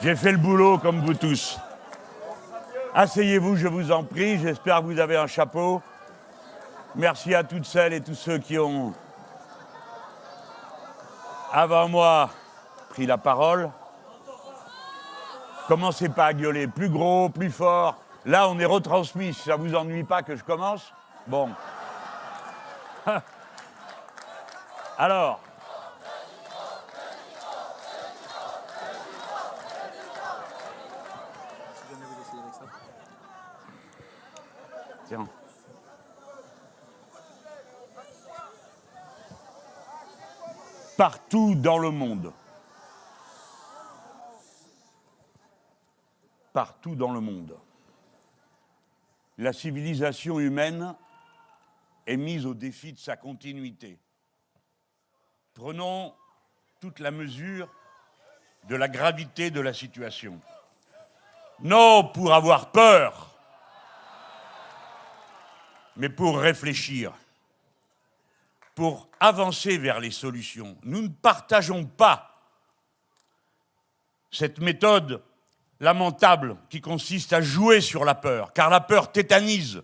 J'ai fait le boulot comme vous tous. Asseyez-vous, je vous en prie. J'espère que vous avez un chapeau. Merci à toutes celles et tous ceux qui ont, avant moi, pris la parole. Commencez pas à gueuler. Plus gros, plus fort. Là, on est retransmis. Si ça vous ennuie pas que je commence? Bon. Alors. Tiens. Partout dans le monde. Partout dans le monde. La civilisation humaine est mise au défi de sa continuité. Prenons toute la mesure de la gravité de la situation. Non pour avoir peur, mais pour réfléchir, pour avancer vers les solutions. Nous ne partageons pas cette méthode lamentable qui consiste à jouer sur la peur, car la peur tétanise.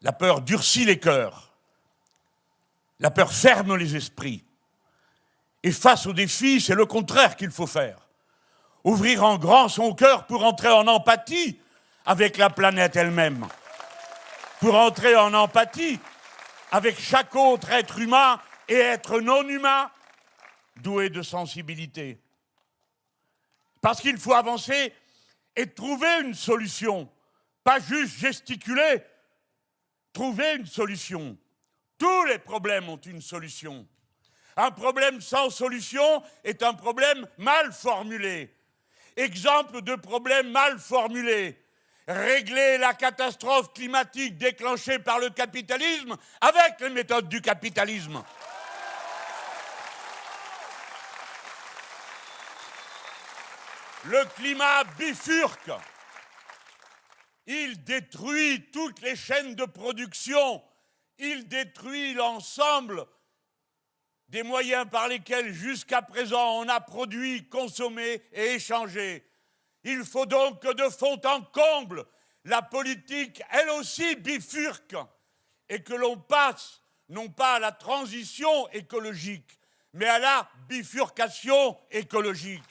La peur durcit les cœurs. La peur ferme les esprits. Et face au défi, c'est le contraire qu'il faut faire. Ouvrir en grand son cœur pour entrer en empathie avec la planète elle-même. Pour entrer en empathie avec chaque autre être humain et être non humain doué de sensibilité. Parce qu'il faut avancer et trouver une solution. Pas juste gesticuler, trouver une solution. Tous les problèmes ont une solution. Un problème sans solution est un problème mal formulé. Exemple de problème mal formulé. Régler la catastrophe climatique déclenchée par le capitalisme avec les méthodes du capitalisme. Le climat bifurque. Il détruit toutes les chaînes de production. Il détruit l'ensemble des moyens par lesquels jusqu'à présent on a produit, consommé et échangé. Il faut donc que de fond en comble, la politique, elle aussi, bifurque et que l'on passe non pas à la transition écologique, mais à la bifurcation écologique.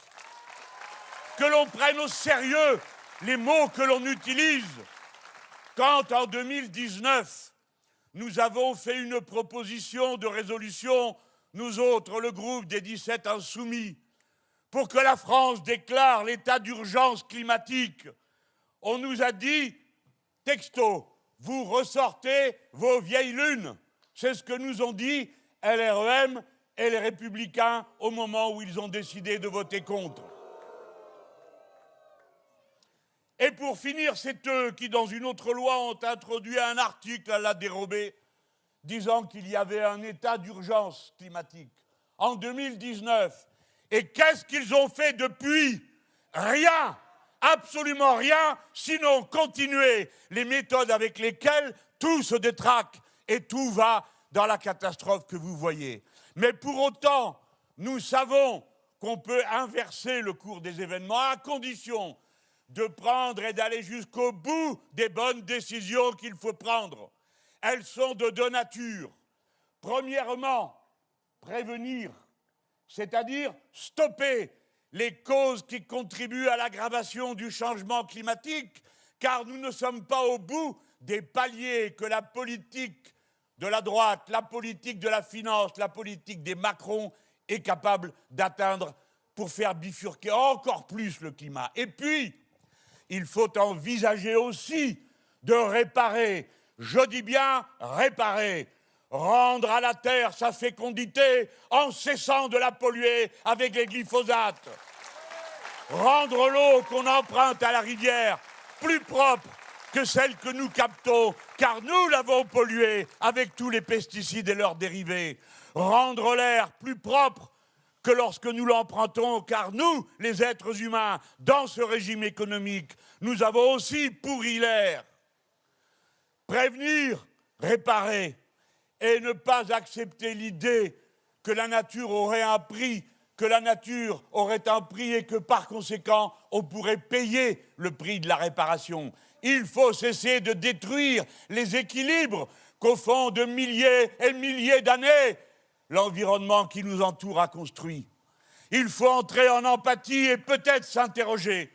Que l'on prenne au sérieux les mots que l'on utilise. Quand en 2019, nous avons fait une proposition de résolution, nous autres, le groupe des 17 insoumis, pour que la France déclare l'état d'urgence climatique, on nous a dit, texto, vous ressortez vos vieilles lunes. C'est ce que nous ont dit LREM et les Républicains au moment où ils ont décidé de voter contre. Et pour finir, c'est eux qui, dans une autre loi, ont introduit un article à la dérobée, disant qu'il y avait un état d'urgence climatique en 2019. Et qu'est-ce qu'ils ont fait depuis? Rien, absolument rien, sinon continuer les méthodes avec lesquelles tout se détraque et tout va dans la catastrophe que vous voyez. Mais pour autant, nous savons qu'on peut inverser le cours des événements à condition de prendre et d'aller jusqu'au bout des bonnes décisions qu'il faut prendre. Elles sont de deux natures. Premièrement, prévenir, c'est-à-dire stopper les causes qui contribuent à l'aggravation du changement climatique, car nous ne sommes pas au bout des paliers que la politique de la droite, la politique de la finance, la politique des Macron est capable d'atteindre pour faire bifurquer encore plus le climat. Et puis, il faut envisager aussi de réparer, je dis bien réparer, rendre à la terre sa fécondité en cessant de la polluer avec les glyphosates, rendre l'eau qu'on emprunte à la rivière plus propre que celle que nous captons, car nous l'avons polluée avec tous les pesticides et leurs dérivés, rendre l'air plus propre que lorsque nous l'empruntons, car nous, les êtres humains, dans ce régime économique, nous avons aussi pourri l'air. Prévenir, réparer, et ne pas accepter l'idée que la nature aurait un prix que la nature aurait un prix et que par conséquent, on pourrait payer le prix de la réparation. Il faut cesser de détruire les équilibres qu'au fond de milliers et milliers d'années, l'environnement qui nous entoure a construit. Il faut entrer en empathie et peut-être s'interroger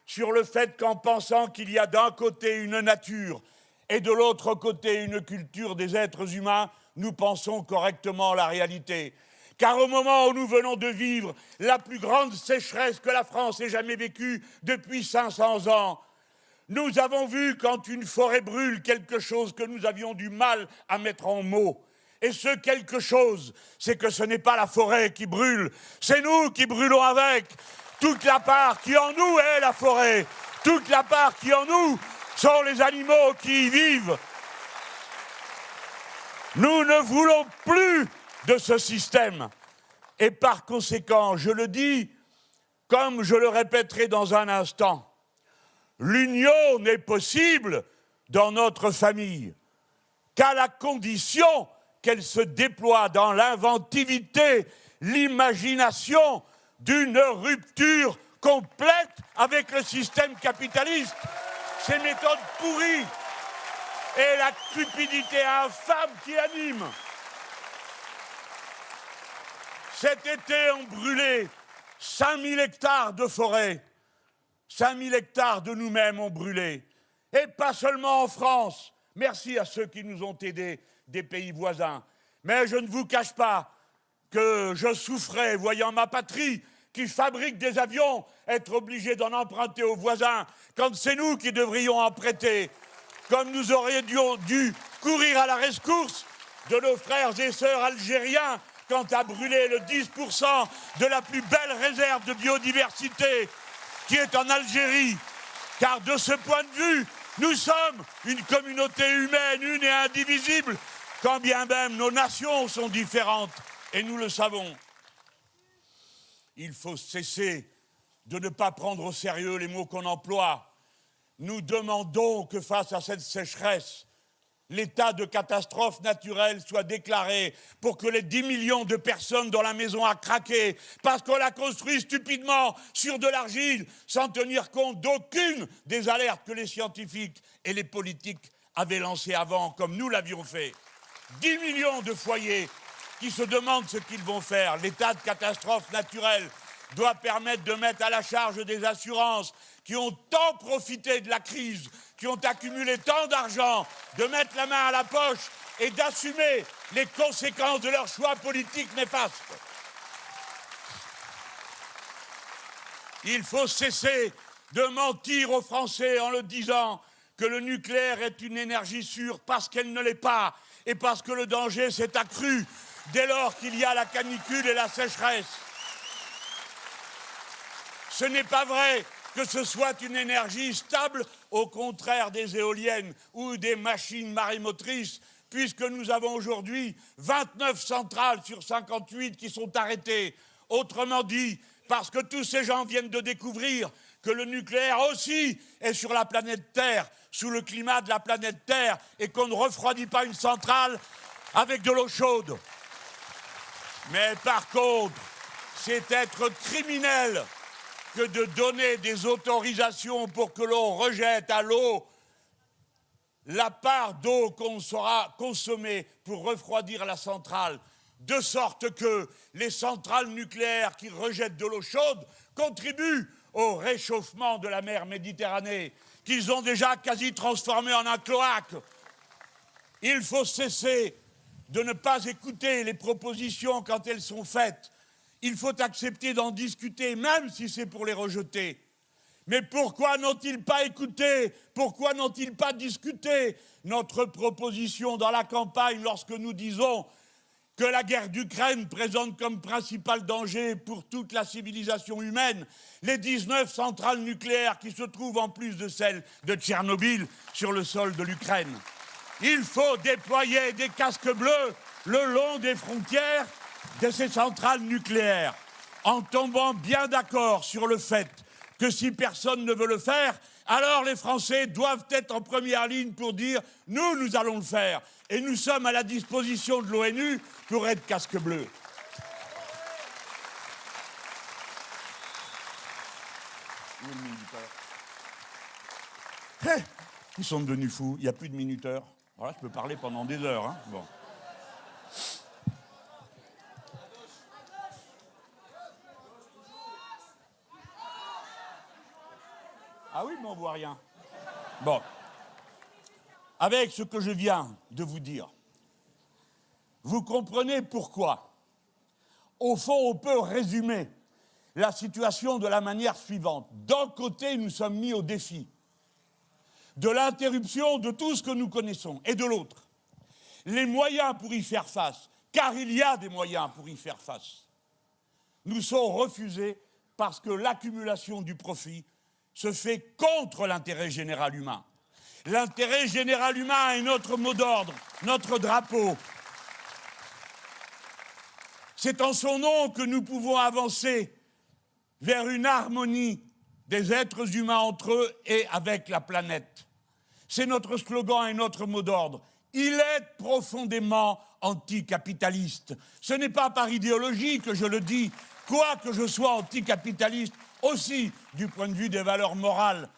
sur le fait qu'en pensant qu'il y a d'un côté une nature et de l'autre côté une culture des êtres humains, nous pensons correctement la réalité. Car au moment où nous venons de vivre la plus grande sécheresse que la France ait jamais vécue depuis 500 ans, nous avons vu quand une forêt brûle quelque chose que nous avions du mal à mettre en mots. Et ce quelque chose, c'est que ce n'est pas la forêt qui brûle, c'est nous qui brûlons avec. Toute la part qui en nous est la forêt, toute la part qui en nous sont les animaux qui y vivent. Nous ne voulons plus de ce système. Et par conséquent, je le dis, comme je le répéterai dans un instant, l'union n'est possible dans notre famille qu'à la condition qu'elle se déploie dans l'inventivité, l'imagination d'une rupture complète avec le système capitaliste. Ces méthodes pourries et la cupidité infâme qui anime. Cet été, on brûlait 5000 hectares de forêt. 5000 hectares de nous-mêmes ont brûlé. Et pas seulement en France. Merci à ceux qui nous ont aidés des pays voisins. Mais je ne vous cache pas que je souffrais, voyant ma patrie, qui fabrique des avions, être obligé d'en emprunter aux voisins, quand c'est nous qui devrions en prêter. Comme nous aurions dû courir à la rescousse de nos frères et sœurs algériens, quand a brûlé le 10% de la plus belle réserve de biodiversité qui est en Algérie. Car de ce point de vue, nous sommes une communauté humaine, une et indivisible, quand bien même nos nations sont différentes, et nous le savons. Il faut cesser de ne pas prendre au sérieux les mots qu'on emploie. Nous demandons que face à cette sécheresse, l'état de catastrophe naturelle soit déclaré pour que les 10 millions de personnes dont la maison a craqué, parce qu'on l'a construit stupidement sur de l'argile, sans tenir compte d'aucune des alertes que les scientifiques et les politiques avaient lancées avant, comme nous l'avions fait. 10 millions de foyers qui se demandent ce qu'ils vont faire. L'état de catastrophe naturelle doit permettre de mettre à la charge des assurances qui ont tant profité de la crise, qui ont accumulé tant d'argent, de mettre la main à la poche et d'assumer les conséquences de leurs choix politiques néfastes. Il faut cesser de mentir aux Français en leur disant que le nucléaire est une énergie sûre parce qu'elle ne l'est pas et parce que le danger s'est accru dès lors qu'il y a la canicule et la sécheresse. Ce n'est pas vrai que ce soit une énergie stable, au contraire des éoliennes ou des machines marémotrices, puisque nous avons aujourd'hui 29 centrales sur 58 qui sont arrêtées. Autrement dit, parce que tous ces gens viennent de découvrir que le nucléaire aussi est sur la planète Terre, sous le climat de la planète Terre, et qu'on ne refroidit pas une centrale avec de l'eau chaude. Mais par contre, c'est être criminel que de donner des autorisations pour que l'on rejette à l'eau la part d'eau qu'on saura consommer pour refroidir la centrale, de sorte que les centrales nucléaires qui rejettent de l'eau chaude contribuent au réchauffement de la mer Méditerranée, qu'ils ont déjà quasi transformé en un cloaque. Il faut cesser de ne pas écouter les propositions quand elles sont faites. Il faut accepter d'en discuter, même si c'est pour les rejeter. Mais pourquoi n'ont-ils pas écouté? Pourquoi n'ont-ils pas discuté notre proposition dans la campagne lorsque nous disons que la guerre d'Ukraine présente comme principal danger pour toute la civilisation humaine les 19 centrales nucléaires qui se trouvent en plus de celles de Tchernobyl sur le sol de l'Ukraine? Il faut déployer des casques bleus le long des frontières de ces centrales nucléaires, en tombant bien d'accord sur le fait que si personne ne veut le faire, alors les Français doivent être en première ligne pour dire « nous allons le faire ». Et nous sommes à la disposition de l'ONU pour être casque bleu. Ils sont devenus fous. Il n'y a plus de minuteurs. Voilà, je peux parler pendant des heures. Hein. Bon. Ah oui, mais on ne voit rien. Bon. Avec ce que je viens de vous dire, vous comprenez pourquoi. Au fond, on peut résumer la situation de la manière suivante. D'un côté, nous sommes mis au défi de l'interruption de tout ce que nous connaissons, et de l'autre, les moyens pour y faire face, car il y a des moyens pour y faire face, nous sont refusés parce que l'accumulation du profit se fait contre l'intérêt général humain. L'intérêt général humain est notre mot d'ordre, notre drapeau. C'est en son nom que nous pouvons avancer vers une harmonie des êtres humains entre eux et avec la planète. C'est notre slogan et notre mot d'ordre. Il est profondément anticapitaliste. Ce n'est pas par idéologie que je le dis, quoique je sois anticapitaliste aussi du point de vue des valeurs morales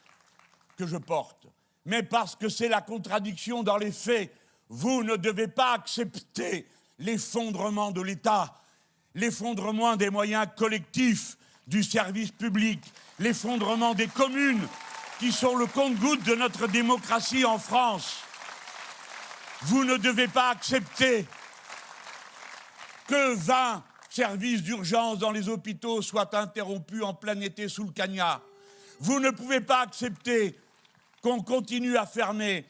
que je porte, mais parce que c'est la contradiction dans les faits. Vous ne devez pas accepter l'effondrement de l'État, l'effondrement des moyens collectifs du service public, l'effondrement des communes, qui sont le compte-gouttes de notre démocratie en France. Vous ne devez pas accepter que 20 services d'urgence dans les hôpitaux soient interrompus en plein été sous le cagnard. Vous ne pouvez pas accepter qu'on continue à fermer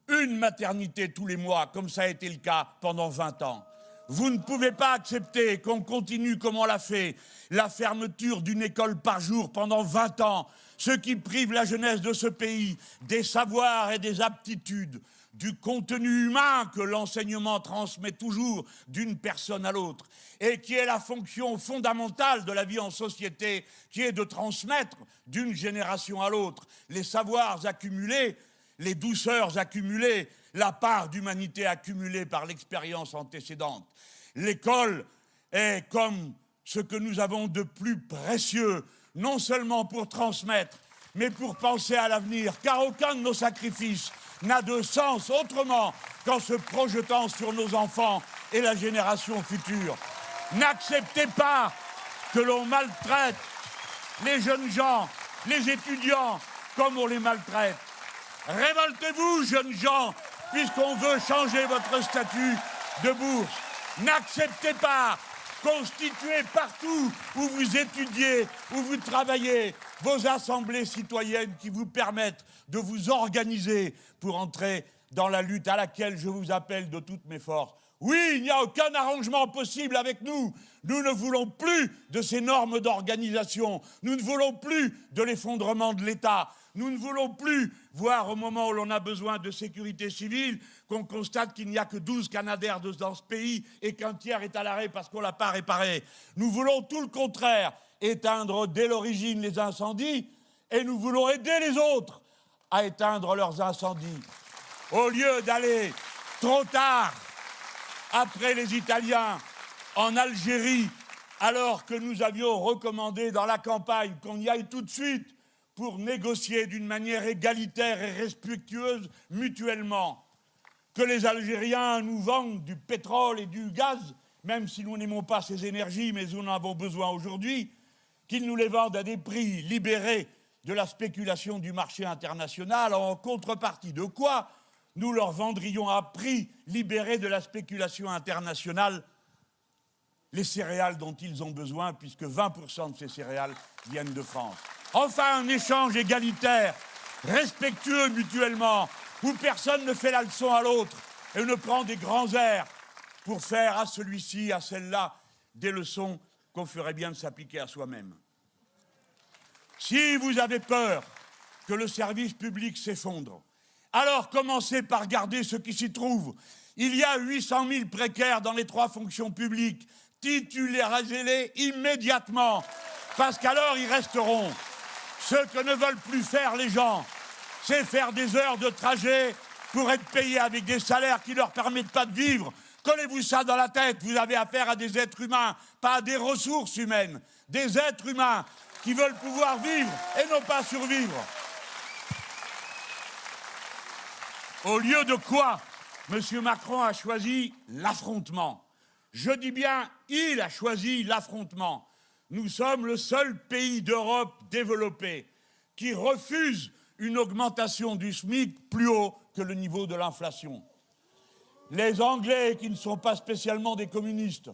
une maternité tous les mois, comme ça a été le cas pendant 20 ans. Vous ne pouvez pas accepter qu'on continue, comme on l'a fait, la fermeture d'une école par jour pendant 20 ans, ce qui prive la jeunesse de ce pays des savoirs et des aptitudes, du contenu humain que l'enseignement transmet toujours d'une personne à l'autre, et qui est la fonction fondamentale de la vie en société, qui est de transmettre d'une génération à l'autre les savoirs accumulés, les douceurs accumulées, la part d'humanité accumulée par l'expérience antécédente. L'école est comme ce que nous avons de plus précieux, non seulement pour transmettre, mais pour penser à l'avenir, car aucun de nos sacrifices n'a de sens autrement qu'en se projetant sur nos enfants et la génération future. N'acceptez pas que l'on maltraite les jeunes gens, les étudiants, comme on les maltraite. Révoltez-vous, jeunes gens, puisqu'on veut changer votre statut de bourse. N'acceptez pas, constituez partout où vous étudiez, où vous travaillez, vos assemblées citoyennes qui vous permettent de vous organiser pour entrer dans la lutte à laquelle je vous appelle de toutes mes forces. Oui, il n'y a aucun arrangement possible avec nous. Nous ne voulons plus de ces normes d'organisation. Nous ne voulons plus de l'effondrement de l'État. Nous ne voulons plus voir au moment où l'on a besoin de sécurité civile qu'on constate qu'il n'y a que 12 Canadair dans ce pays et qu'un tiers est à l'arrêt parce qu'on ne l'a pas réparé. Nous voulons tout le contraire, éteindre dès l'origine les incendies, et nous voulons aider les autres à éteindre leurs incendies. Au lieu d'aller trop tard après les Italiens en Algérie, alors que nous avions recommandé dans la campagne qu'on y aille tout de suite pour négocier d'une manière égalitaire et respectueuse mutuellement, que les Algériens nous vendent du pétrole et du gaz, même si nous n'aimons pas ces énergies, mais nous en avons besoin aujourd'hui, qu'ils nous les vendent à des prix libérés de la spéculation du marché international, en contrepartie de quoi nous leur vendrions à prix libéré de la spéculation internationale les céréales dont ils ont besoin, puisque 20% de ces céréales viennent de France. Enfin, un échange égalitaire, respectueux mutuellement, où personne ne fait la leçon à l'autre et ne prend des grands airs pour faire à celui-ci, à celle-là, des leçons qu'on ferait bien de s'appliquer à soi-même. Si vous avez peur que le service public s'effondre, alors commencez par garder ce qui s'y trouve. Il y a 800 000 précaires dans les 3 fonctions publiques. Titularisez-les immédiatement, parce qu'alors ils resteront. Ce que ne veulent plus faire les gens, c'est faire des heures de trajet pour être payés avec des salaires qui ne leur permettent pas de vivre. Collez-vous ça dans la tête, vous avez affaire à des êtres humains, pas à des ressources humaines, des êtres humains qui veulent pouvoir vivre et non pas survivre. Au lieu de quoi, M. Macron a choisi l'affrontement. Je dis bien, il a choisi l'affrontement. Nous sommes le seul pays d'Europe développé qui refuse une augmentation du SMIC plus haut que le niveau de l'inflation. Les Anglais, qui ne sont pas spécialement des communistes,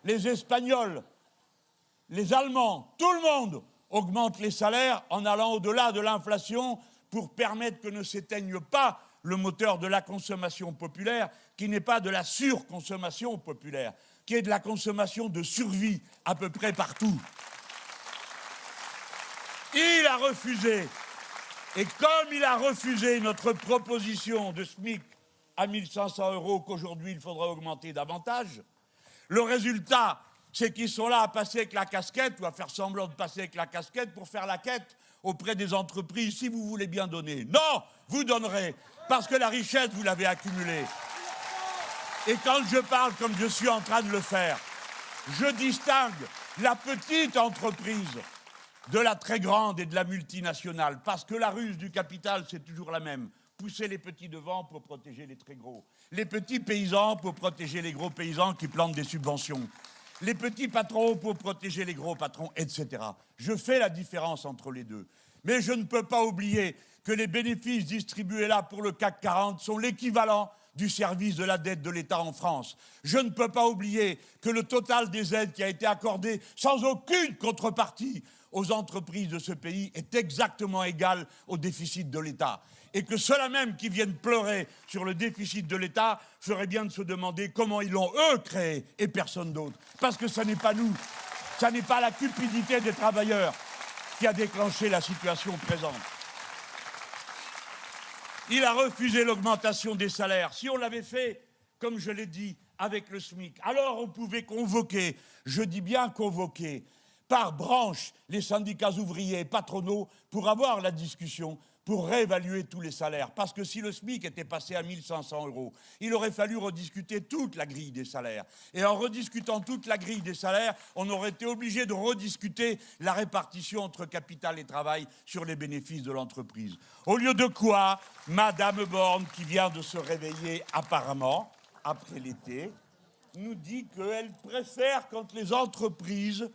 les Espagnols, les Allemands, tout le monde augmente les salaires en allant au-delà de l'inflation pour permettre que ne s'éteigne pas le moteur de la consommation populaire, qui n'est pas de la surconsommation populaire, qui est de la consommation de survie à peu près partout. Il a refusé, et comme il a refusé notre proposition de SMIC à 1 500 € qu'aujourd'hui il faudra augmenter davantage, le résultat, c'est qu'ils sont là à passer avec la casquette, ou à faire semblant de passer avec la casquette pour faire la quête auprès des entreprises. Si vous voulez bien donner, non, vous donnerez, parce que la richesse, vous l'avez accumulée. Et quand je parle comme je suis en train de le faire, je distingue la petite entreprise de la très grande et de la multinationale, parce que la ruse du capital, c'est toujours la même. Pousser les petits devant pour protéger les très gros. Les petits paysans pour protéger les gros paysans qui plantent des subventions. Les petits patrons pour protéger les gros patrons, etc. Je fais la différence entre les deux. Mais je ne peux pas oublier que les bénéfices distribués là pour le CAC 40 sont l'équivalent du service de la dette de l'État en France. Je ne peux pas oublier que le total des aides qui a été accordé sans aucune contrepartie aux entreprises de ce pays est exactement égal au déficit de l'État. Et que ceux-là même qui viennent pleurer sur le déficit de l'État feraient bien de se demander comment ils l'ont, eux, créé, et personne d'autre. Parce que ça n'est pas nous, ça n'est pas la cupidité des travailleurs qui a déclenché la situation présente. Il a refusé l'augmentation des salaires. Si on l'avait fait, comme je l'ai dit, avec le SMIC, alors on pouvait convoquer, je dis bien convoquer, par branche, les syndicats ouvriers et patronaux pour avoir la discussion, pour réévaluer tous les salaires. Parce que si le SMIC était passé à 1 500 €, il aurait fallu rediscuter toute la grille des salaires. Et en rediscutant toute la grille des salaires, on aurait été obligé de rediscuter la répartition entre capital et travail sur les bénéfices de l'entreprise. Au lieu de quoi, Madame Borne, qui vient de se réveiller apparemment, après l'été, nous dit qu'elle préfère quand les entreprises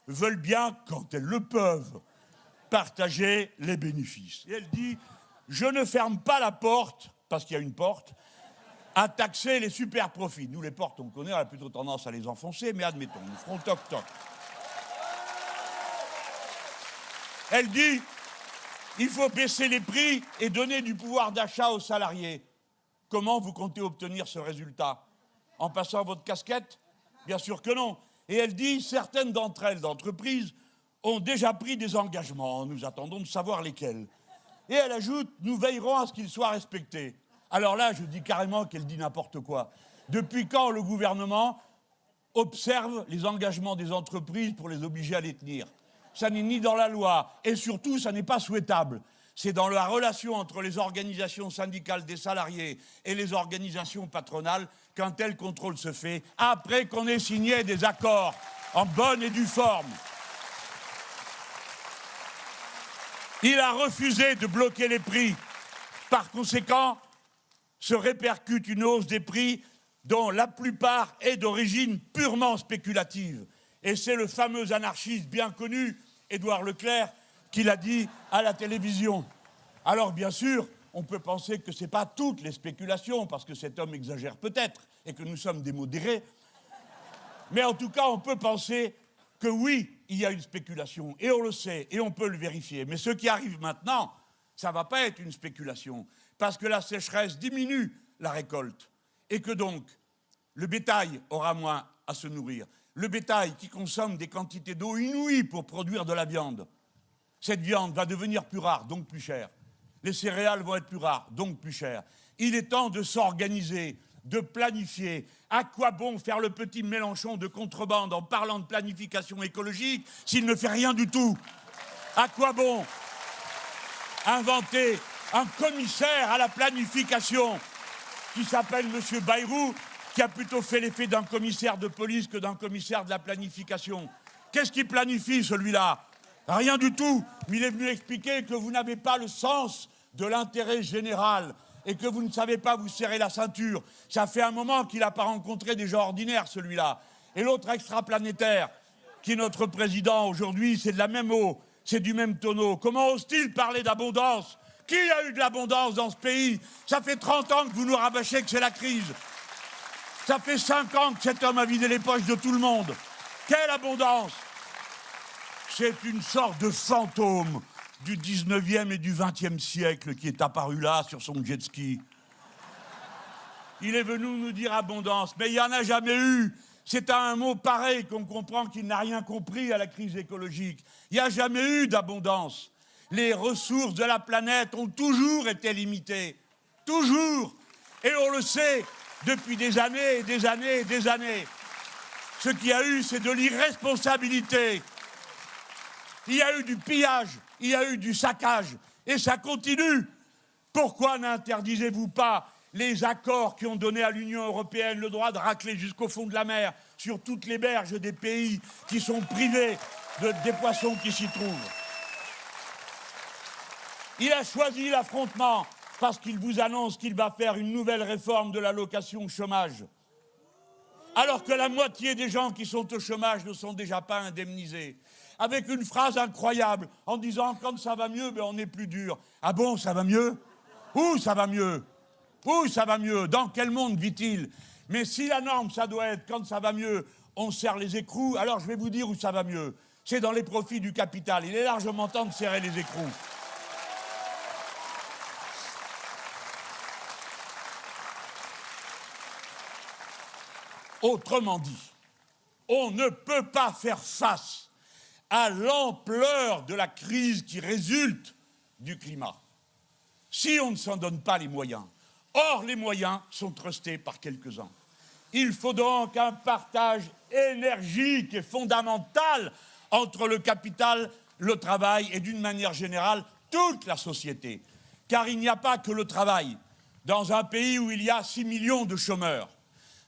veulent bien, quand elles le peuvent, partager les bénéfices. Et elle dit, je ne ferme pas la porte, parce qu'il y a une porte, à taxer les super profits. Nous, les portes, on connaît, on a plutôt tendance à les enfoncer, mais admettons, nous ferons toc-toc. Elle dit, il faut baisser les prix et donner du pouvoir d'achat aux salariés. Comment vous comptez obtenir ce résultat? En passant votre casquette? Bien sûr que non. Et elle dit, certaines d'entre elles, d'entreprises, ont déjà pris des engagements. Nous attendons de savoir lesquels. Et elle ajoute, nous veillerons à ce qu'ils soient respectés. Alors là, je dis carrément qu'elle dit n'importe quoi. Depuis quand le gouvernement observe les engagements des entreprises pour les obliger à les tenir? Ça n'est ni dans la loi, et surtout, ça n'est pas souhaitable. C'est dans la relation entre les organisations syndicales des salariés et les organisations patronales qu'un tel contrôle se fait, après qu'on ait signé des accords en bonne et due forme. Il a refusé de bloquer les prix. Par conséquent, se répercute une hausse des prix dont la plupart est d'origine purement spéculative. Et c'est le fameux anarchiste bien connu, Édouard Leclerc, qui l'a dit à la télévision. Alors bien sûr, on peut penser que ce n'est pas toutes les spéculations, parce que cet homme exagère peut-être, et que nous sommes des modérés. Mais en tout cas, on peut penser que oui, il y a une spéculation, et on le sait, et on peut le vérifier. Mais ce qui arrive maintenant, ça ne va pas être une spéculation, parce que la sécheresse diminue la récolte, et que donc, le bétail aura moins à se nourrir. Le bétail qui consomme des quantités d'eau inouïes pour produire de la viande. Cette viande va devenir plus rare, donc plus chère. Les céréales vont être plus rares, donc plus chères. Il est temps de s'organiser, de planifier. À quoi bon faire le petit Mélenchon de contrebande en parlant de planification écologique s'il ne fait rien du tout? À quoi bon inventer un commissaire à la planification qui s'appelle M. Bayrou, qui a plutôt fait l'effet d'un commissaire de police que d'un commissaire de la planification? Qu'est-ce qu'il planifie, celui-là? Rien du tout. Mais il est venu expliquer que vous n'avez pas le sens de l'intérêt général. et que vous ne savez pas vous serrer la ceinture. Ça fait un moment qu'il n'a pas rencontré des gens ordinaires, celui-là. Et l'autre extraplanétaire, qui est notre président aujourd'hui, c'est de la même eau, c'est du même tonneau. Comment ose-t-il parler d'abondance? Qui a eu de l'abondance dans ce pays? Ça fait 30 ans que vous nous rabâchez que c'est la crise. Ça fait 5 ans que cet homme a vidé les poches de tout le monde. Quelle abondance! C'est une sorte de fantôme du 19e et du 20e siècle qui est apparu là sur son jet ski. Il est venu nous dire abondance, mais il n'y en a jamais eu. C'est à un mot pareil qu'on comprend qu'il n'a rien compris à la crise écologique. Il n'y a jamais eu d'abondance. Les ressources de la planète ont toujours été limitées. Toujours. Et on le sait depuis des années et des années et des années. Ce qu'il y a eu, c'est de l'irresponsabilité. Il y a eu du pillage, il y a eu du saccage. Et ça continue. Pourquoi n'interdisez-vous pas les accords qui ont donné à l'Union européenne le droit de racler jusqu'au fond de la mer sur toutes les berges des pays qui sont privés des poissons qui s'y trouvent? Il a choisi l'affrontement parce qu'il vous annonce qu'il va faire une nouvelle réforme de l'allocation chômage. Alors que la moitié des gens qui sont au chômage ne sont déjà pas indemnisés. Avec une phrase incroyable, en disant « quand ça va mieux, ben on n'est plus dur ». Ah bon, ça va mieux? Où ça va mieux? Où ça va mieux? Dans quel monde vit-il? Mais si la norme, ça doit être quand ça va mieux, on serre les écrous, alors je vais vous dire où ça va mieux. C'est dans les profits du capital. Il est largement temps de serrer les écrous. Autrement dit, on ne peut pas faire face à l'ampleur de la crise qui résulte du climat si on ne s'en donne pas les moyens. Or, les moyens sont trustés par quelques-uns. Il faut donc un partage énergique et fondamental entre le capital, le travail et, d'une manière générale, toute la société. Car il n'y a pas que le travail. Dans un pays où il y a 6 millions de chômeurs,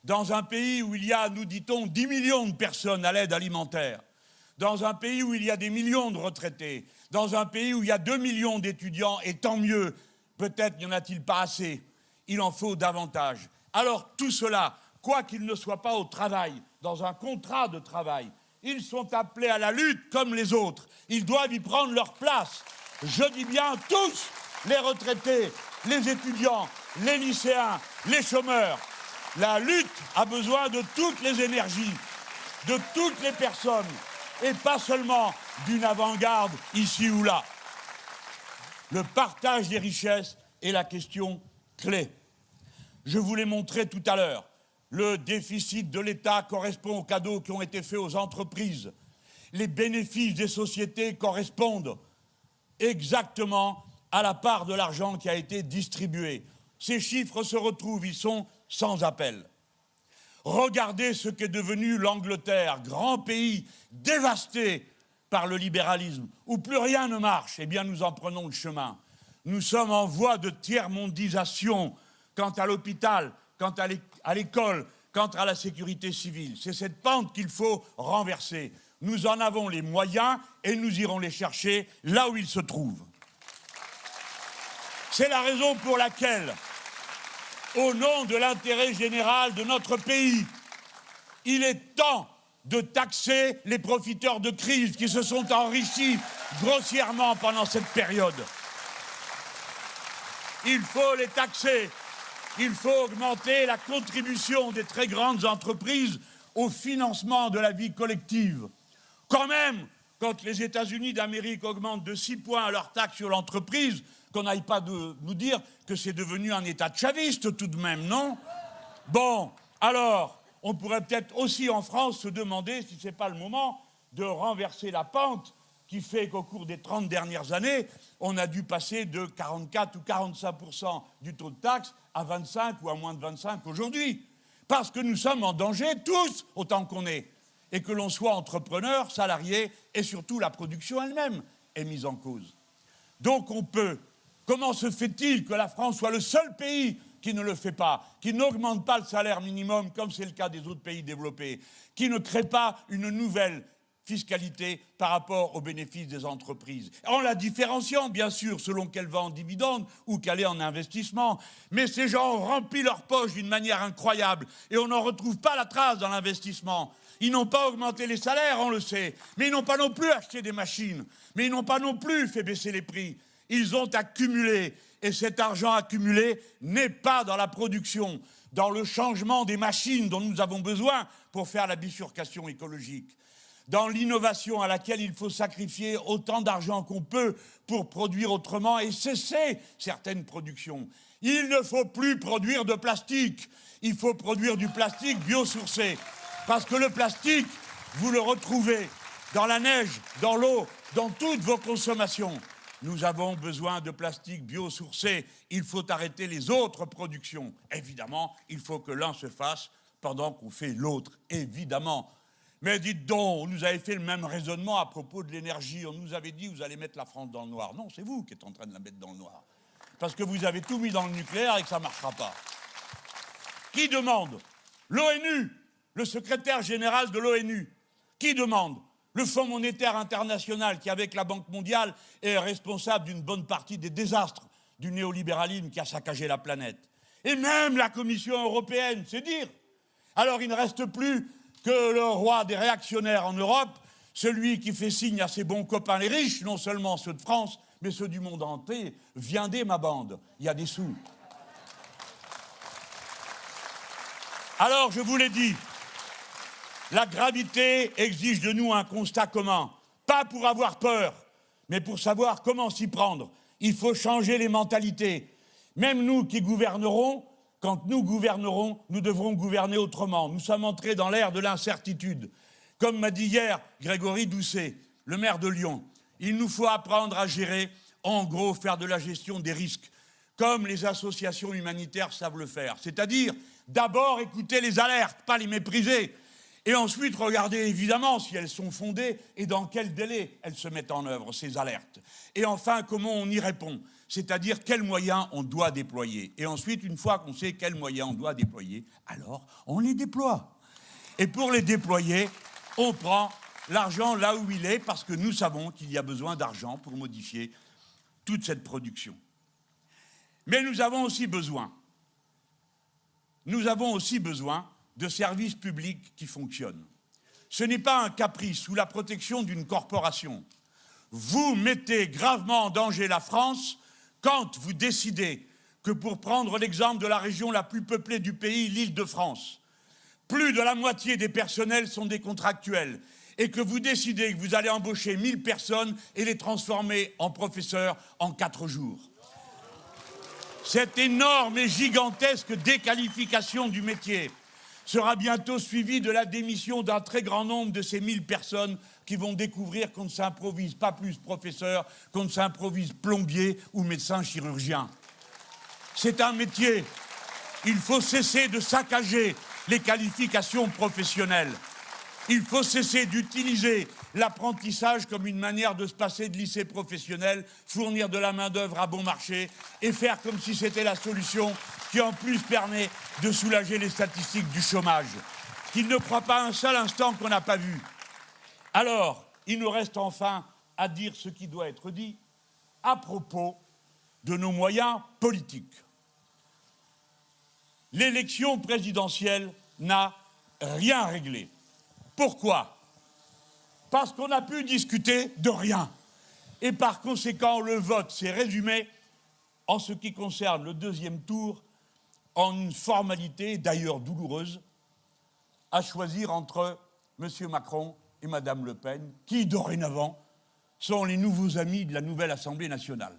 dans un pays où il y a, nous dit-on, 10 millions de personnes à l'aide alimentaire, dans un pays où il y a des millions de retraités, dans un pays où il y a 2 millions d'étudiants, et tant mieux, peut-être n'y en a-t-il pas assez, il en faut davantage. Alors tout cela, quoi qu'ils ne soient pas au travail, dans un contrat de travail, ils sont appelés à la lutte comme les autres. Ils doivent y prendre leur place. Je dis bien tous, les retraités, les étudiants, les lycéens, les chômeurs. La lutte a besoin de toutes les énergies, de toutes les personnes, et pas seulement d'une avant-garde ici ou là. Le partage des richesses est la question clé. Je vous l'ai montré tout à l'heure. Le déficit de l'État correspond aux cadeaux qui ont été faits aux entreprises. Les bénéfices des sociétés correspondent exactement à la part de l'argent qui a été distribué. Ces chiffres se retrouvent, ils sont sans appel. Regardez ce qu'est devenu l'Angleterre, grand pays dévasté par le libéralisme, où plus rien ne marche. Eh bien, nous en prenons le chemin. Nous sommes en voie de tiers-mondisation quant à l'hôpital, quant à l'école, quant à la sécurité civile. C'est cette pente qu'il faut renverser. Nous en avons les moyens et nous irons les chercher là où ils se trouvent. C'est la raison pour laquelle, au nom de l'intérêt général de notre pays, il est temps de taxer les profiteurs de crise qui se sont enrichis grossièrement pendant cette période. Il faut les taxer. Il faut augmenter la contribution des très grandes entreprises au financement de la vie collective. Quand même, quand les États-Unis d'Amérique augmentent de 6 points leur taxe sur l'entreprise, qu'on n'aille pas nous dire que c'est devenu un État chaviste tout de même, non? Bon, alors, on pourrait peut-être aussi en France se demander si ce n'est pas le moment de renverser la pente qui fait qu'au cours des 30 dernières années, on a dû passer de 44 ou 45% du taux de taxe à 25 ou à moins de 25 aujourd'hui. Parce que nous sommes en danger tous, autant qu'on est. Et que l'on soit entrepreneur, salarié, et surtout la production elle-même est mise en cause. Donc on peut. Comment se fait-il que la France soit le seul pays qui ne le fait pas, qui n'augmente pas le salaire minimum, comme c'est le cas des autres pays développés, qui ne crée pas une nouvelle fiscalité par rapport aux bénéfices des entreprises. En la différenciant, bien sûr, selon qu'elle va en dividendes ou qu'elle est en investissement. Mais ces gens ont rempli leur poche d'une manière incroyable et on n'en retrouve pas la trace dans l'investissement. Ils n'ont pas augmenté les salaires, on le sait, mais ils n'ont pas non plus acheté des machines, mais ils n'ont pas non plus fait baisser les prix. Ils ont accumulé, et cet argent accumulé n'est pas dans la production, dans le changement des machines dont nous avons besoin pour faire la bifurcation écologique, dans l'innovation à laquelle il faut sacrifier autant d'argent qu'on peut pour produire autrement et cesser certaines productions. Il ne faut plus produire de plastique, il faut produire du plastique biosourcé. Parce que le plastique, vous le retrouvez dans la neige, dans l'eau, dans toutes vos consommations. Nous avons besoin de plastique biosourcé. Il faut arrêter les autres productions. Évidemment, il faut que l'un se fasse pendant qu'on fait l'autre, évidemment. Mais dites donc, on nous avait fait le même raisonnement à propos de l'énergie. On nous avait dit, vous allez mettre la France dans le noir. Non, c'est vous qui êtes en train de la mettre dans le noir. Parce que vous avez tout mis dans le nucléaire et que ça ne marchera pas. Qui demande? L'ONU. Le secrétaire général de l'ONU, qui demande? Le Fonds monétaire international, qui avec la Banque mondiale est responsable d'une bonne partie des désastres du néolibéralisme qui a saccagé la planète. Et même la Commission européenne, c'est dire. Alors il ne reste plus que le roi des réactionnaires en Europe, celui qui fait signe à ses bons copains les riches, non seulement ceux de France, mais ceux du monde entier. Viendez ma bande, il y a des sous. Alors je vous l'ai dit, la gravité exige de nous un constat commun, pas pour avoir peur, mais pour savoir comment s'y prendre. Il faut changer les mentalités. Même nous qui gouvernerons, quand nous gouvernerons, nous devrons gouverner autrement. Nous sommes entrés dans l'ère de l'incertitude. Comme m'a dit hier Grégory Doucet, le maire de Lyon, il nous faut apprendre à gérer, en gros, faire de la gestion des risques, comme les associations humanitaires savent le faire. C'est-à-dire, d'abord écouter les alertes, pas les mépriser. Et ensuite, regardez évidemment si elles sont fondées et dans quel délai elles se mettent en œuvre, ces alertes. Et enfin, comment on y répond, c'est-à-dire quels moyens on doit déployer. Et ensuite, une fois qu'on sait quels moyens on doit déployer, alors on les déploie. Et pour les déployer, on prend l'argent là où il est, parce que nous savons qu'il y a besoin d'argent pour modifier toute cette production. Mais nous avons aussi besoin de services publics qui fonctionnent. Ce n'est pas un caprice ou la protection d'une corporation. Vous mettez gravement en danger la France quand vous décidez que, pour prendre l'exemple de la région la plus peuplée du pays, l'Île-de-France, plus de la moitié des personnels sont des contractuels et que vous décidez que vous allez embaucher 1000 personnes et les transformer en professeurs en 4 jours. Cette énorme et gigantesque déqualification du métier sera bientôt suivie de la démission d'un très grand nombre de ces 1000 personnes qui vont découvrir qu'on ne s'improvise pas plus professeur, qu'on ne s'improvise plombier ou médecin chirurgien. C'est un métier. Il faut cesser de saccager les qualifications professionnelles. Il faut cesser d'utiliser l'apprentissage comme une manière de se passer de lycée professionnel, fournir de la main-d'œuvre à bon marché et faire comme si c'était la solution qui en plus permet de soulager les statistiques du chômage, qu'il ne croit pas un seul instant qu'on n'a pas vu. Alors, il nous reste enfin à dire ce qui doit être dit à propos de nos moyens politiques. L'élection présidentielle n'a rien réglé. Pourquoi? Parce qu'on a pu discuter de rien. Et par conséquent, le vote s'est résumé, en ce qui concerne le deuxième tour, en une formalité, d'ailleurs douloureuse, à choisir entre M. Macron et Mme Le Pen, qui, dorénavant, sont les nouveaux amis de la nouvelle Assemblée nationale.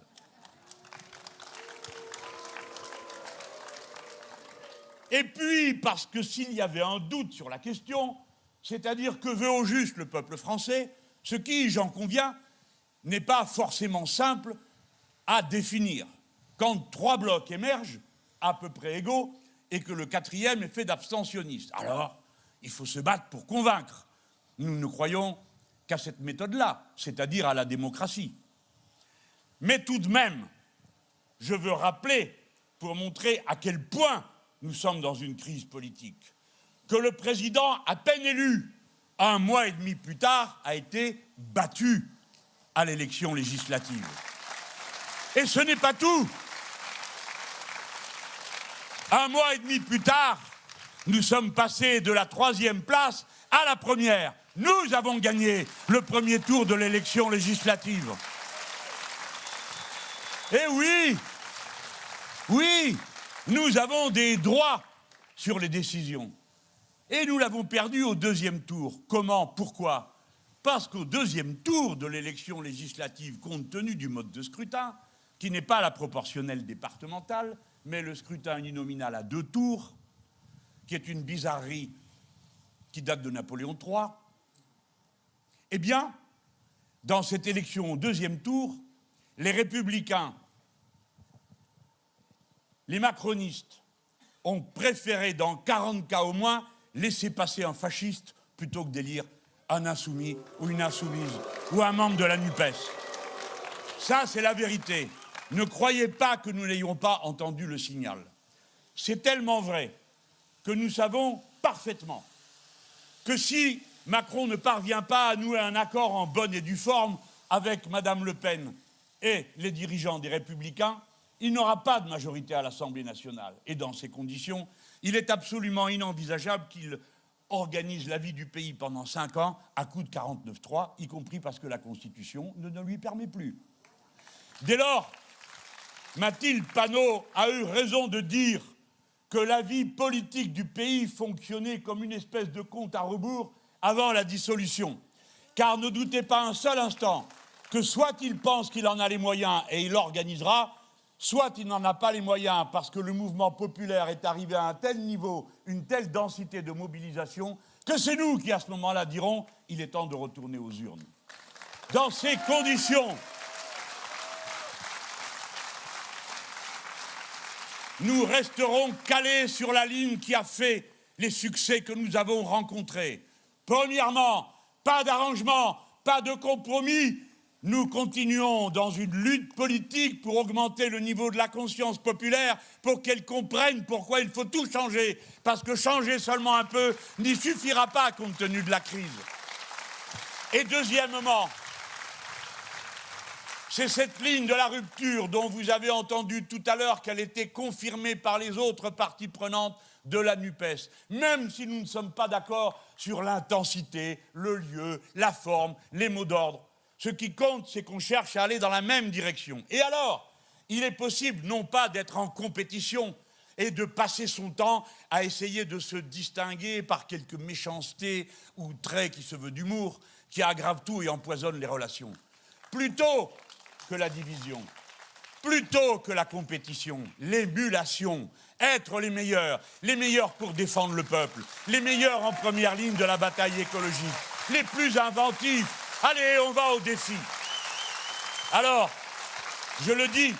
Et puis, parce que s'il y avait un doute sur la question, c'est-à-dire que veut au juste le peuple français, ce qui, j'en conviens, n'est pas forcément simple à définir. Quand 3 blocs émergent, à peu près égaux, et que le 4e est fait d'abstentionnistes. Alors, il faut se battre pour convaincre. Nous ne croyons qu'à cette méthode-là, c'est-à-dire à la démocratie. Mais tout de même, je veux rappeler, pour montrer à quel point nous sommes dans une crise politique, que le président à peine élu un mois et demi plus tard, a été battu à l'élection législative. Et ce n'est pas tout. Un mois et demi plus tard, nous sommes passés de la 3e place à la 1re. Nous avons gagné le 1er tour de l'élection législative. Et oui, nous avons des droits sur les décisions. Et nous l'avons perdu au 2e tour. Comment? Pourquoi? Parce qu'au 2e tour de l'élection législative, compte tenu du mode de scrutin, qui n'est pas la proportionnelle départementale, mais le scrutin uninominal à 2 tours, qui est une bizarrerie qui date de Napoléon III, eh bien, dans cette élection au 2e tour, les républicains, les macronistes ont préféré, dans 40 cas au moins, laisser passer un fasciste plutôt que d'élire un insoumis ou une insoumise ou un membre de la NUPES. Ça, c'est la vérité. Ne croyez pas que nous n'ayons pas entendu le signal. C'est tellement vrai que nous savons parfaitement que si Macron ne parvient pas à nouer un accord en bonne et due forme avec Madame Le Pen et les dirigeants des Républicains, il n'aura pas de majorité à l'Assemblée nationale. Et dans ces conditions, il est absolument inenvisageable qu'il organise la vie du pays pendant 5 ans à coup de 49.3, y compris parce que la Constitution ne lui permet plus. Dès lors, Mathilde Panot a eu raison de dire que la vie politique du pays fonctionnait comme une espèce de compte à rebours avant la dissolution. Car ne doutez pas un seul instant que soit il pense qu'il en a les moyens et il l'organisera, soit il n'en a pas les moyens parce que le mouvement populaire est arrivé à un tel niveau, une telle densité de mobilisation, que c'est nous qui, à ce moment-là, dirons « il est temps de retourner aux urnes ». Dans ces conditions, nous resterons calés sur la ligne qui a fait les succès que nous avons rencontrés. Premièrement, pas d'arrangement, pas de compromis. Nous continuons dans une lutte politique pour augmenter le niveau de la conscience populaire, pour qu'elle comprenne pourquoi il faut tout changer. Parce que changer seulement un peu n'y suffira pas compte tenu de la crise. Et deuxièmement, c'est cette ligne de la rupture dont vous avez entendu tout à l'heure qu'elle était confirmée par les autres parties prenantes de la NUPES. Même si nous ne sommes pas d'accord sur l'intensité, le lieu, la forme, les mots d'ordre. Ce qui compte, c'est qu'on cherche à aller dans la même direction. Et alors, il est possible non pas d'être en compétition et de passer son temps à essayer de se distinguer par quelques méchancetés ou traits qui se veulent d'humour, qui aggravent tout et empoisonnent les relations. Plutôt que la division, plutôt que la compétition, l'émulation, être les meilleurs pour défendre le peuple, les meilleurs en première ligne de la bataille écologique, les plus inventifs. Allez, on va au défi. Alors, je le dis,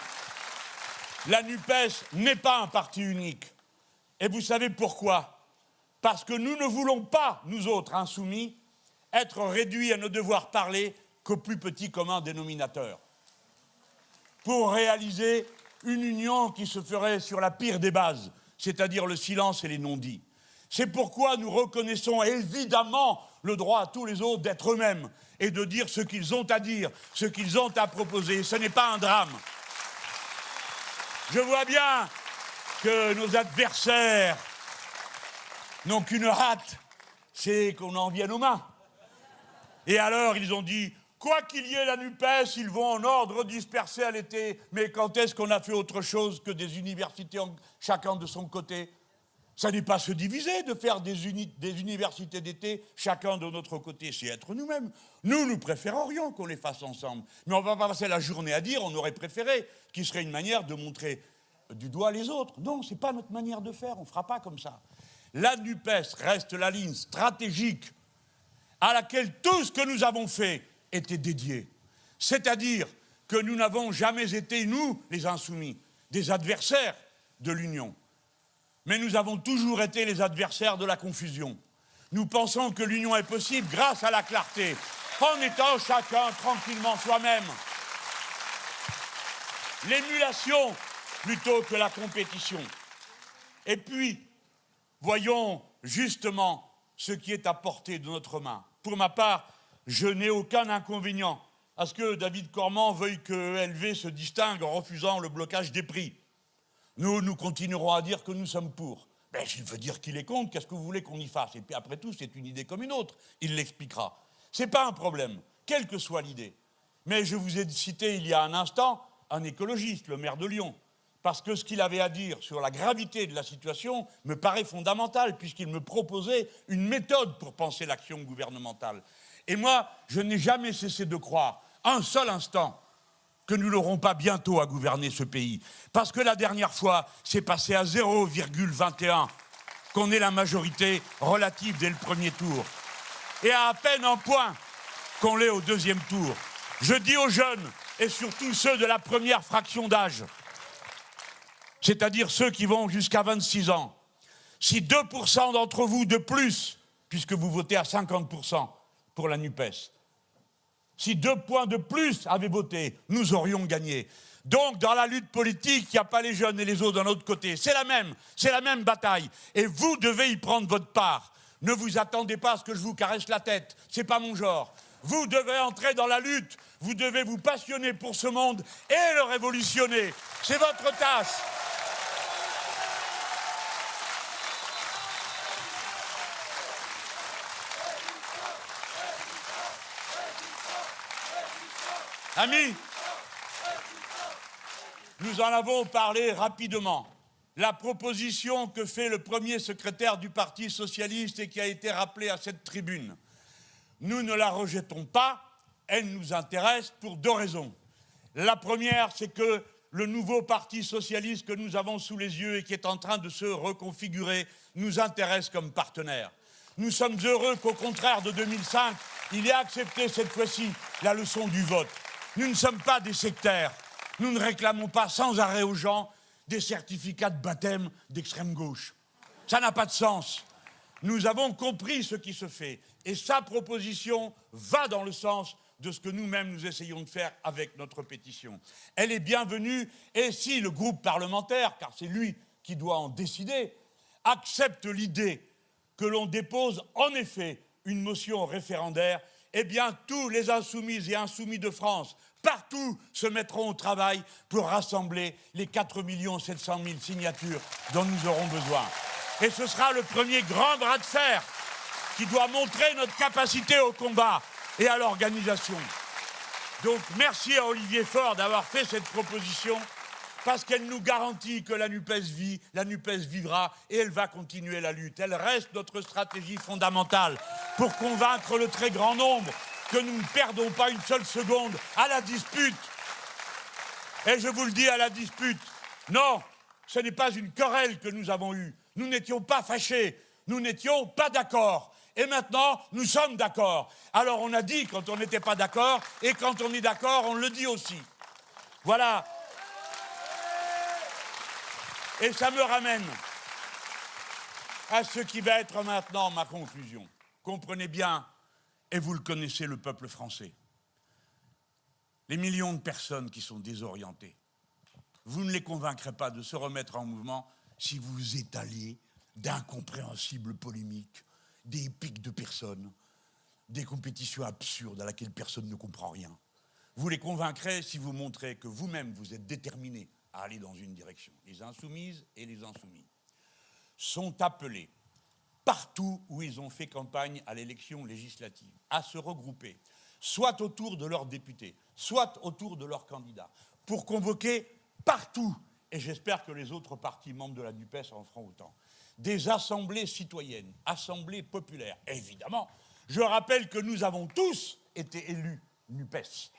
la NUPES n'est pas un parti unique. Et vous savez pourquoi? Parce que nous ne voulons pas, nous autres insoumis, être réduits à ne devoir parler qu'au plus petit commun dénominateur. Pour réaliser une union qui se ferait sur la pire des bases, c'est-à-dire le silence et les non-dits. C'est pourquoi nous reconnaissons évidemment le droit à tous les autres d'être eux-mêmes et de dire ce qu'ils ont à dire, ce qu'ils ont à proposer. Ce n'est pas un drame. Je vois bien que nos adversaires n'ont qu'une hâte, c'est qu'on en vienne aux mains. Et alors, ils ont dit, quoi qu'il y ait la NUPES, ils vont en ordre dispersé à l'été. Mais quand est-ce qu'on a fait autre chose que des universités, chacun de son côté? Ça n'est pas se diviser de faire des universités d'été, chacun de notre côté, c'est être nous-mêmes. Nous préférerions qu'on les fasse ensemble. Mais on ne va pas passer la journée à dire, on aurait préféré, qui serait une manière de montrer du doigt les autres. Non, ce n'est pas notre manière de faire, on ne fera pas comme ça. La NUPES reste la ligne stratégique à laquelle tout ce que nous avons fait était dédié. C'est-à-dire que nous n'avons jamais été, nous, les insoumis, des adversaires de l'Union. Mais nous avons toujours été les adversaires de la confusion. Nous pensons que l'union est possible grâce à la clarté, en étant chacun tranquillement soi-même. L'émulation plutôt que la compétition. Et puis, voyons justement ce qui est à portée de notre main. Pour ma part, je n'ai aucun inconvénient à ce que David Cormand veuille que ELV se distingue en refusant le blocage des prix. Nous continuerons à dire que nous sommes pour. Ben, je veux dire qu'il est contre, qu'est-ce que vous voulez qu'on y fasse? Et puis après tout, c'est une idée comme une autre, il l'expliquera. Ce n'est pas un problème, quelle que soit l'idée. Mais je vous ai cité il y a un instant un écologiste, le maire de Lyon, parce que ce qu'il avait à dire sur la gravité de la situation me paraît fondamental, puisqu'il me proposait une méthode pour penser l'action gouvernementale. Et moi, je n'ai jamais cessé de croire, un seul instant, que nous n'aurons pas bientôt à gouverner ce pays. Parce que la dernière fois, c'est passé à 0,21 qu'on ait la majorité relative dès le premier tour. Et à peine un point qu'on l'ait au deuxième tour. Je dis aux jeunes, et surtout ceux de la première fraction d'âge, c'est-à-dire ceux qui vont jusqu'à 26 ans, si 2% d'entre vous de plus, puisque vous votez à 50% pour la NUPES, si 2 points de plus avaient voté, nous aurions gagné. Donc, dans la lutte politique, il n'y a pas les jeunes et les autres d'un autre côté. C'est la même bataille. Et vous devez y prendre votre part. Ne vous attendez pas à ce que je vous caresse la tête. C'est pas mon genre. Vous devez entrer dans la lutte. Vous devez vous passionner pour ce monde et le révolutionner. C'est votre tâche. Amis, nous en avons parlé rapidement. La proposition que fait le premier secrétaire du Parti socialiste et qui a été rappelée à cette tribune, nous ne la rejetons pas, elle nous intéresse pour 2 raisons. La première, c'est que le nouveau Parti socialiste que nous avons sous les yeux et qui est en train de se reconfigurer nous intéresse comme partenaire. Nous sommes heureux qu'au contraire de 2005, il ait accepté cette fois-ci la leçon du vote. Nous ne sommes pas des sectaires. Nous ne réclamons pas sans arrêt aux gens des certificats de baptême d'extrême gauche. Ça n'a pas de sens. Nous avons compris ce qui se fait. Et sa proposition va dans le sens de ce que nous-mêmes nous essayons de faire avec notre pétition. Elle est bienvenue. Et si le groupe parlementaire, car c'est lui qui doit en décider, accepte l'idée que l'on dépose en effet une motion référendaire, eh bien, tous les insoumis et insoumis de France, partout, se mettront au travail pour rassembler les 4 700 000 signatures dont nous aurons besoin. Et ce sera le premier grand bras de fer qui doit montrer notre capacité au combat et à l'organisation. Donc, merci à Olivier Faure d'avoir fait cette proposition, parce qu'elle nous garantit que la NUPES vit, la NUPES vivra et elle va continuer la lutte. Elle reste notre stratégie fondamentale pour convaincre le très grand nombre que nous ne perdons pas une seule seconde à la dispute. Et je vous le dis, à la dispute, non, ce n'est pas une querelle que nous avons eue. Nous n'étions pas fâchés, nous n'étions pas d'accord. Et maintenant, nous sommes d'accord. Alors on a dit quand on n'était pas d'accord, et quand on est d'accord, on le dit aussi. Voilà. Et ça me ramène à ce qui va être maintenant ma conclusion. Comprenez bien, et vous le connaissez, le peuple français. Les millions de personnes qui sont désorientées, vous ne les convaincrez pas de se remettre en mouvement si vous étaliez d'incompréhensibles polémiques, des pics de personnes, des compétitions absurdes à laquelle personne ne comprend rien. Vous les convaincrez si vous montrez que vous-même vous êtes déterminés à aller dans une direction. Les insoumises et les insoumis sont appelés, partout où ils ont fait campagne à l'élection législative, à se regrouper, soit autour de leurs députés, soit autour de leurs candidats, pour convoquer partout, et j'espère que les autres partis membres de la NUPES en feront autant, des assemblées citoyennes, assemblées populaires. Et évidemment, je rappelle que nous avons tous été élus NUPES.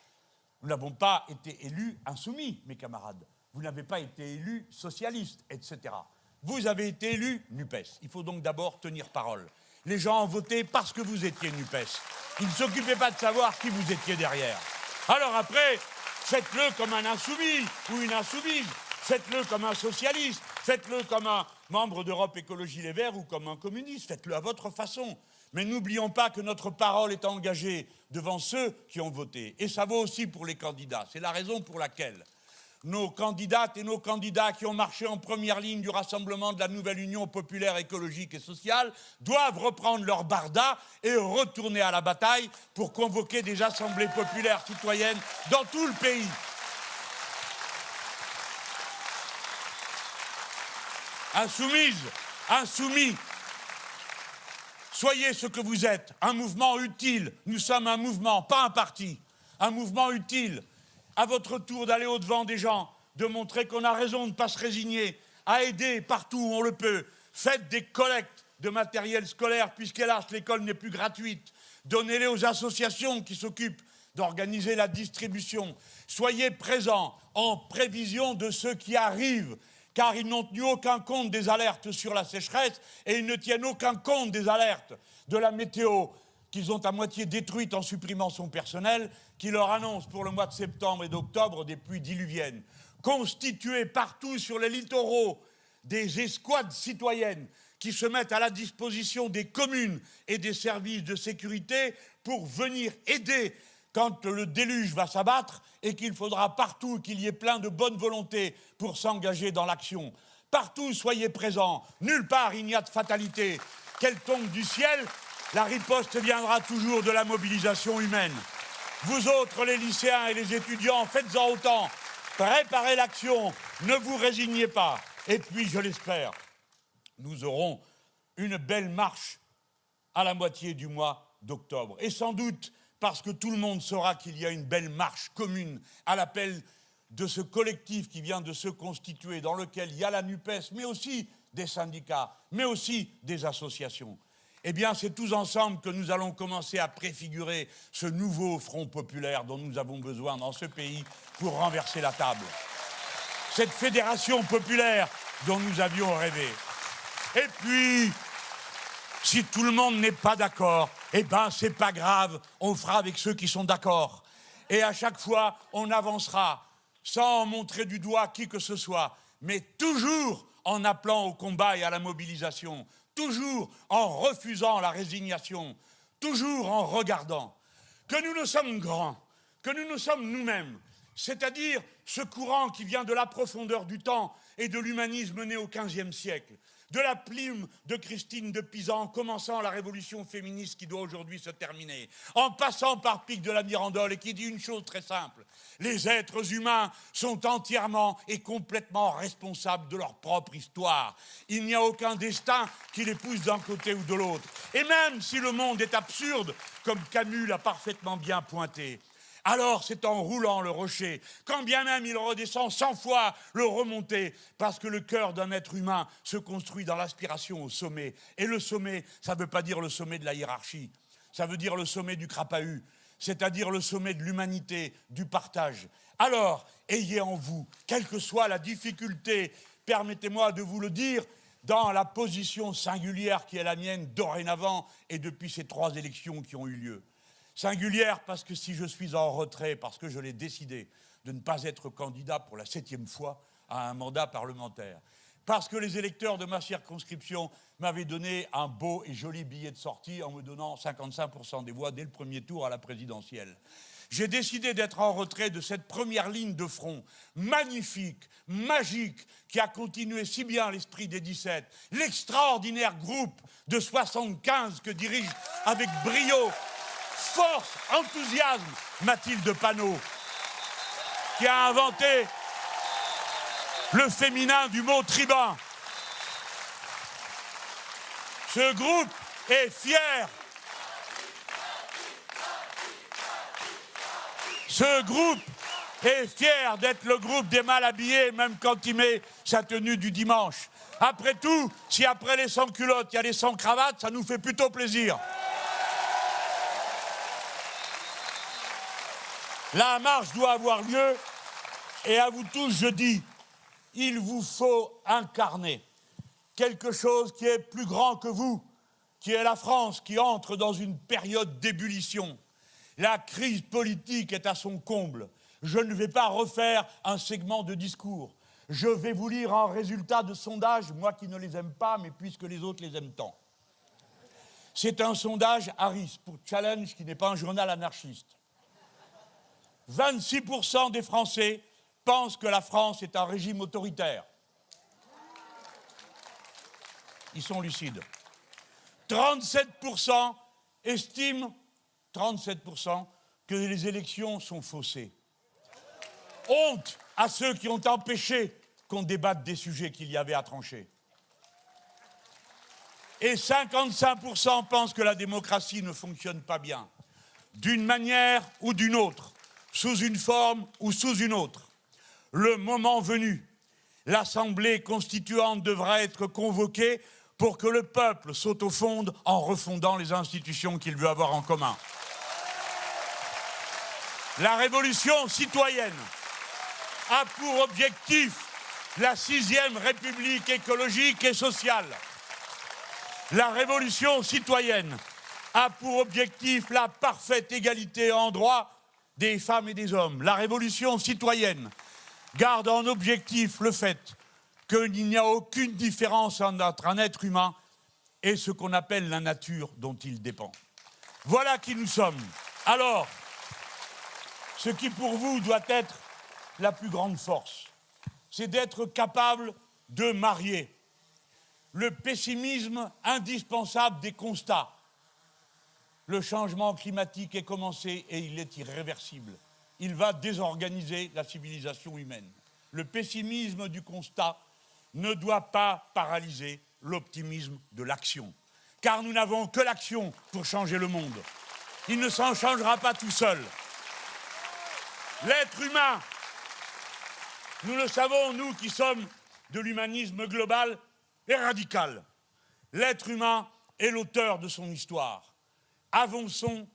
Nous n'avons pas été élus insoumis, mes camarades. Vous n'avez pas été élus socialistes, etc. Vous avez été élus NUPES. Il faut donc d'abord tenir parole. Les gens ont voté parce que vous étiez NUPES. Ils ne s'occupaient pas de savoir qui vous étiez derrière. Alors après, faites-le comme un insoumis ou une insoumise. Faites-le comme un socialiste. Faites-le comme un membre d'Europe Écologie Les Verts ou comme un communiste. Faites-le à votre façon. Mais n'oublions pas que notre parole est engagée devant ceux qui ont voté. Et ça vaut aussi pour les candidats. C'est la raison pour laquelle nos candidates et nos candidats qui ont marché en première ligne du rassemblement de la nouvelle Union populaire écologique et sociale doivent reprendre leur barda et retourner à la bataille pour convoquer des assemblées populaires citoyennes dans tout le pays. Insoumises, insoumis, soyez ce que vous êtes, un mouvement utile. Nous sommes un mouvement, pas un parti, un mouvement utile. À votre tour d'aller au-devant des gens, de montrer qu'on a raison de ne pas se résigner, à aider partout où on le peut. Faites des collectes de matériel scolaire, puisqu'hélas, l'école n'est plus gratuite. Donnez-les aux associations qui s'occupent d'organiser la distribution. Soyez présents en prévision de ce qui arrive, car ils n'ont tenu aucun compte des alertes sur la sécheresse et ils ne tiennent aucun compte des alertes de la météo qu'ils ont à moitié détruite en supprimant son personnel, qui leur annonce pour le mois de septembre et d'octobre des pluies diluviennes. Constituer partout sur les littoraux des escouades citoyennes qui se mettent à la disposition des communes et des services de sécurité pour venir aider quand le déluge va s'abattre et qu'il faudra partout qu'il y ait plein de bonne volonté pour s'engager dans l'action. Partout, soyez présents. Nulle part, il n'y a de fatalité. Qu'elle tombe du ciel, la riposte viendra toujours de la mobilisation humaine. Vous autres, les lycéens et les étudiants, faites-en autant. Préparez l'action, ne vous résignez pas. Et puis, je l'espère, nous aurons une belle marche à la moitié du mois d'octobre. Et sans doute, parce que tout le monde saura qu'il y a une belle marche commune à l'appel de ce collectif qui vient de se constituer, dans lequel il y a la NUPES, mais aussi des syndicats, mais aussi des associations. Eh bien, c'est tous ensemble que nous allons commencer à préfigurer ce nouveau front populaire dont nous avons besoin dans ce pays pour renverser la table. Cette fédération populaire dont nous avions rêvé. Et puis, si tout le monde n'est pas d'accord, eh ben, c'est pas grave, on fera avec ceux qui sont d'accord. Et à chaque fois, on avancera, sans montrer du doigt qui que ce soit, mais toujours en appelant au combat et à la mobilisation, toujours en refusant la résignation, toujours en regardant que nous nous sommes grands, que nous nous sommes nous-mêmes, c'est-à-dire ce courant qui vient de la profondeur du temps et de l'humanisme né au XVe siècle, de la plume de Christine de Pisan, commençant la révolution féministe qui doit aujourd'hui se terminer, en passant par Pic de la Mirandole et qui dit une chose très simple: les êtres humains sont entièrement et complètement responsables de leur propre histoire. Il n'y a aucun destin qui les pousse d'un côté ou de l'autre. Et même si le monde est absurde, comme Camus l'a parfaitement bien pointé, alors c'est en roulant le rocher, quand bien même il redescend 100 fois, le remonter, parce que le cœur d'un être humain se construit dans l'aspiration au sommet. Et le sommet, ça ne veut pas dire le sommet de la hiérarchie, ça veut dire le sommet du crapahut, c'est-à-dire le sommet de l'humanité, du partage. Alors, ayez en vous, quelle que soit la difficulté, permettez-moi de vous le dire, dans la position singulière qui est la mienne dorénavant et depuis ces 3 élections qui ont eu lieu. Singulière parce que si je suis en retrait, parce que je l'ai décidé de ne pas être candidat pour la 7e fois à un mandat parlementaire, parce que les électeurs de ma circonscription m'avaient donné un beau et joli billet de sortie en me donnant 55% des voix dès le premier tour à la présidentielle. J'ai décidé d'être en retrait de cette première ligne de front, magnifique, magique, qui a continué si bien l'esprit des 17, l'extraordinaire groupe de 75 que dirige avec brio, force, enthousiasme, Mathilde Panot, qui a inventé le féminin du mot tribun. Ce groupe est fier. Ce groupe est fier d'être le groupe des mal habillés, même quand il met sa tenue du dimanche. Après tout, si après les sans culottes, il y a les sans cravates, ça nous fait plutôt plaisir. La marche doit avoir lieu, et à vous tous, je dis, il vous faut incarner quelque chose qui est plus grand que vous, qui est la France, qui entre dans une période d'ébullition. La crise politique est à son comble. Je ne vais pas refaire un segment de discours. Je vais vous lire un résultat de sondage, moi qui ne les aime pas, mais puisque les autres les aiment tant. C'est un sondage Harris pour Challenge, qui n'est pas un journal anarchiste. 26% des Français pensent que la France est un régime autoritaire. Ils sont lucides. 37% estiment, 37%, que les élections sont faussées. Honte à ceux qui ont empêché qu'on débatte des sujets qu'il y avait à trancher. Et 55% pensent que la démocratie ne fonctionne pas bien, d'une manière ou d'une autre, sous une forme ou sous une autre. Le moment venu, l'Assemblée constituante devra être convoquée pour que le peuple s'autofonde en refondant les institutions qu'il veut avoir en commun. La révolution citoyenne a pour objectif la 6e République écologique et sociale. La révolution citoyenne a pour objectif la parfaite égalité en droit des femmes et des hommes. La révolution citoyenne garde en objectif le fait qu'il n'y a aucune différence entre un être humain et ce qu'on appelle la nature dont il dépend. Voilà qui nous sommes. Alors, ce qui pour vous doit être la plus grande force, c'est d'être capable de marier le pessimisme indispensable des constats. Le changement climatique est commencé et il est irréversible. Il va désorganiser la civilisation humaine. Le pessimisme du constat ne doit pas paralyser l'optimisme de l'action. Car nous n'avons que l'action pour changer le monde. Il ne s'en changera pas tout seul. L'être humain, nous le savons, nous qui sommes de l'humanisme global et radical. L'être humain est l'auteur de son histoire. Avançons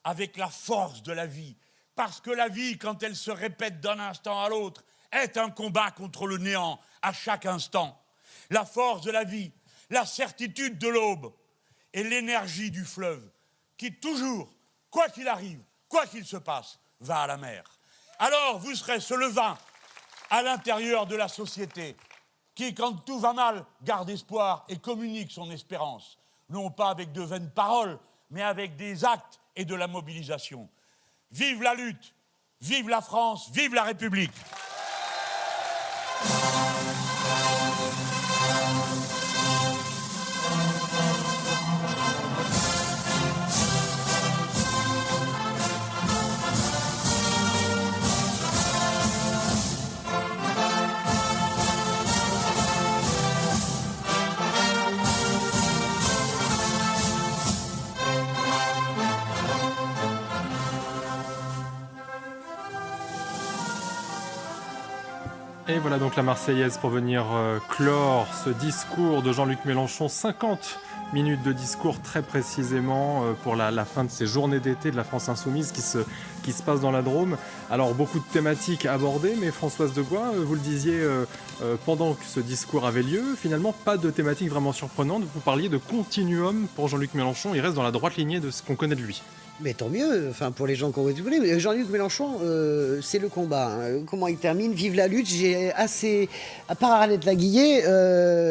avec la force de la vie, parce que la vie, quand elle se répète d'un instant à l'autre, est un combat contre le néant à chaque instant. La force de la vie, la certitude de l'aube et l'énergie du fleuve qui toujours, quoi qu'il arrive, quoi qu'il se passe, va à la mer. Alors vous serez ce levain à l'intérieur de la société qui, quand tout va mal, garde espoir et communique son espérance, non pas avec de vaines paroles, mais avec des actes et de la mobilisation. Vive la lutte, vive la France, vive la République. Et voilà donc la Marseillaise pour venir clore ce discours de Jean-Luc Mélenchon. 50 minutes de discours très précisément pour la fin de ces journées d'été de la France Insoumise qui se passe dans la Drôme. Alors beaucoup de thématiques abordées, mais Françoise Degois, vous le disiez pendant que ce discours avait lieu, finalement pas de thématique vraiment surprenante. Vous parliez de continuum pour Jean-Luc Mélenchon, il reste dans la droite lignée de ce qu'on connaît de lui. Mais tant mieux, enfin pour les gens qui ont voulu. Mais Jean-Luc Mélenchon, c'est le combat. Hein. Comment il termine, vive la lutte. J'ai assez, à part Arlette Laguillet,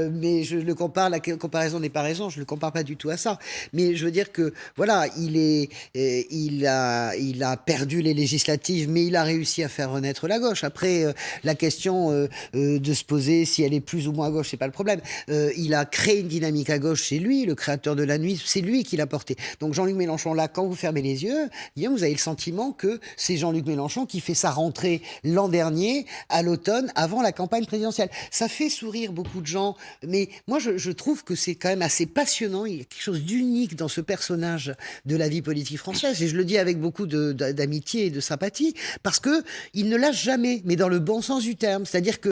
mais je le compare, la comparaison n'est pas raison, je le compare pas du tout à ça. Mais je veux dire que voilà, il a perdu les législatives, mais il a réussi à faire renaître la gauche. Après, la question de se poser si elle est plus ou moins à gauche, c'est pas le problème. Il a créé une dynamique à gauche, c'est lui, le créateur de la nuit, c'est lui qui l'a porté. Donc Jean-Luc Mélenchon, là, quand vous fermez les yeux, vous avez le sentiment que c'est Jean-Luc Mélenchon qui fait sa rentrée l'an dernier, à l'automne, avant la campagne présidentielle. Ça fait sourire beaucoup de gens, mais moi je trouve que c'est quand même assez passionnant. Il y a quelque chose d'unique dans ce personnage de la vie politique française, et je le dis avec beaucoup d'amitié et de sympathie, parce que il ne lâche jamais, mais dans le bon sens du terme. C'est-à-dire que